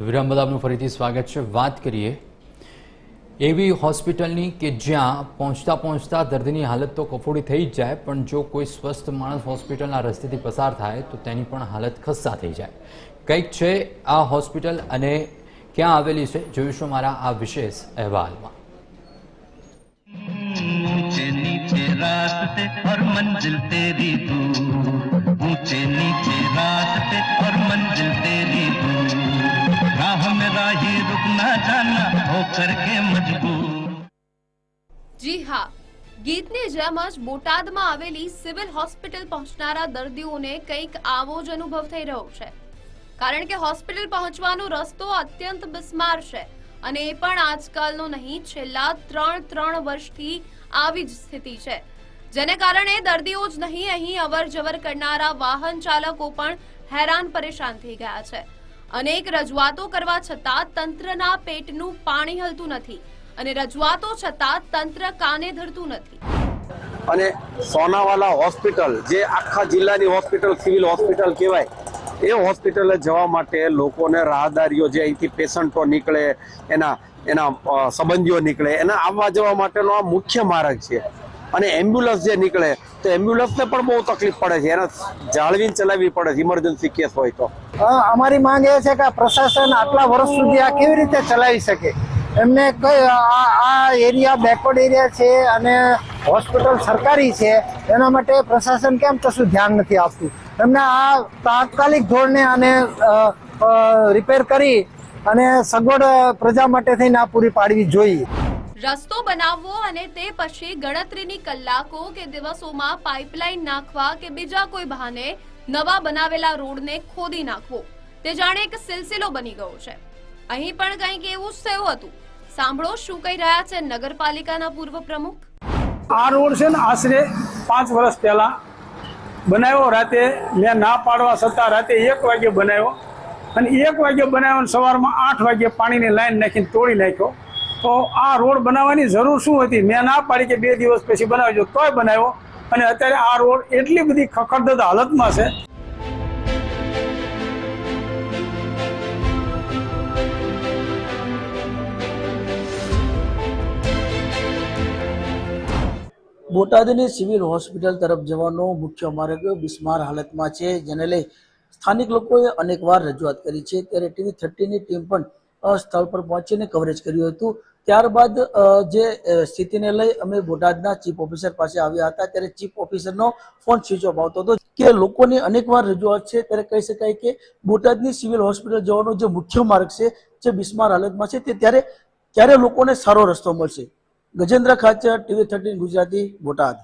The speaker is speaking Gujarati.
વિરામ બાદ આપનું ફરીથી સ્વાગત છે। વાત કરીએ એવી હોસ્પિટલની કે જ્યાં પહોંચતા દર્દીની હાલત તો કફોડી થઈ જ જાય, પણ જો કોઈ સ્વસ્થ માણસ હોસ્પિટલના રસ્તેથી પસાર થાય તો તેની પણ હાલત ખસ્તા થઈ જાય। કંઈક છે આ હોસ્પિટલ અને ક્યાં આવેલી છે જોઈશું મારા આ વિશેષ અહેવાલમાં। ऊंचे नीचे रास्ते और मंजिल तेरी दूर, ऊंचे नीचे रास्ते और मंजिल तेरी दूर, राह में राही रुक ना जाना हो करके मजबूर। જી હા, ગીતની જેમ જ બોટાદમાં આવેલી સિવિલ હોસ્પિટલ પહોંચનારા દર્દીઓને કંઈક આવો જ અનુભવ થઈ રહ્યો છે, કારણ કે હોસ્પિટલ પહોંચવાનો રસ્તો અત્યંત બિસ્માર છે અને એ પણ આજકાલનો નહીં, છેલ્લા 3 વર્ષથી આવી જ સ્થિતિ છે, જેને કારણે દર્દીઓ જ નહીં, અહીં અવર જવર કરનારા વાહન ચાલકો પણ હેરાન પરેશાન થઈ ગયા છે। અનેક રજૂઆતો કરવા છતાં તંત્રના પેટનું પાણી હલતું નથી અને રજૂઆતો છતાં તંત્ર કાને ધરતું નથી। અને સોનાવાલા હોસ્પિટલ જે આખા જિલ્લાની હોસ્પિટલ સિવિલ હોસ્પિટલ કહેવાય, એ હોસ્પિટલે જવા માટે લોકોને રાહદારીઓ જે અહીંથી પેશન્ટો નીકળે, એના સંબંધીઓ નીકળે, એના આવવા જવા માટેનો આ મુખ્ય માર્ગ છે। અને એમ્બ્યુલન્સ જે નીકળે તો એમ્બ્યુલન્સને પણ બહુ તકલીફ પડે છે, એને જાળવીને ચલાવવી પડે છે ઇમરજન્સી કેસ હોય તો। અમારી માંગ એ છે કે પ્રશાસન આટલા વર્ષ સુધી આ કેવી રીતે ચલાવી શકે? એમને કઈ આ એરિયા બેકવર્ડ એરિયા છે અને હોસ્પિટલ સરકારી છે, એના માટે પ્રશાસન કેમ કશું ધ્યાન નથી આપતું? એમને આ તાત્કાલિક ધોરણે આને રિપેર કરી અને સગવડ પ્રજા માટે થઈને આ પૂરી પાડવી જોઈએ। રસ્તો બનાવવો અને તે પછી ગણતરીની કલાકો કે દિવસોમાં પાઇપલાઇન નાખવા કે બીજા કોઈ બહાને નવા બનાવેલા રોડને ખોદી નાખવો, તે જાણે એક સિલસિલો બની ગયો છે। અહીં પણ કંઈક એવું જ થયું હતું। સાંભળો શું કહી રહ્યા છે નગરપાલિકાના પૂર્વ પ્રમુખ। આ રોડ છે ને આશરે 5 વર્ષ પહેલા બનાવ્યો, રાતે મેં ના પાડવા છતાં રાતે 1 વાગે બનાવ્યો અને 1 વાગે બનાવ્યો, સવારમાં 8 વાગે પાણીની લાઈન નાખીને તોડી નાખ્યો। તો આ રોડ બનાવવાની જરૂર શું હતી? મેં ના પાડી કે 2 દિવસ પછી બનાવજો, તોય બનાવ્યો અને અત્યારે આ રોડ એટલી બધી ખખડધજ હાલતમાં છે। બોટાદની સિવિલ હોસ્પિટલ તરફ જવાનો મુખ્ય માર્ગ બિસ્માર હાલતમાં છે, જેને લઈ સ્થાનિક લોકોએ અનેકવાર રજૂઆત કરી છે। ત્યારે TV13ની ટીમ પણ સ્થળ પર પહોંચીને કવરેજ કર્યું હતું। ત્યારબાદ જે સ્થિતિને લઈ અમે બોટાદના ચીફ ઓફિસર પાસે આવ્યા હતા, ત્યારે ચીફ ઓફિસરનો ફોન સ્વિચ ઓફ આવતો હતો કે લોકોની અનેકવાર રજૂઆત છે। ત્યારે કહી શકાય કે બોટાદની સિવિલ હોસ્પિટલ જવાનો જે મુખ્ય માર્ગ છે જે બિસ્માર હાલતમાં છે, તે ત્યારે લોકોને સારો રસ્તો મળશે। ગજેન્દ્ર ખાચર, TV13 ગુજરાતી, બોટાદ।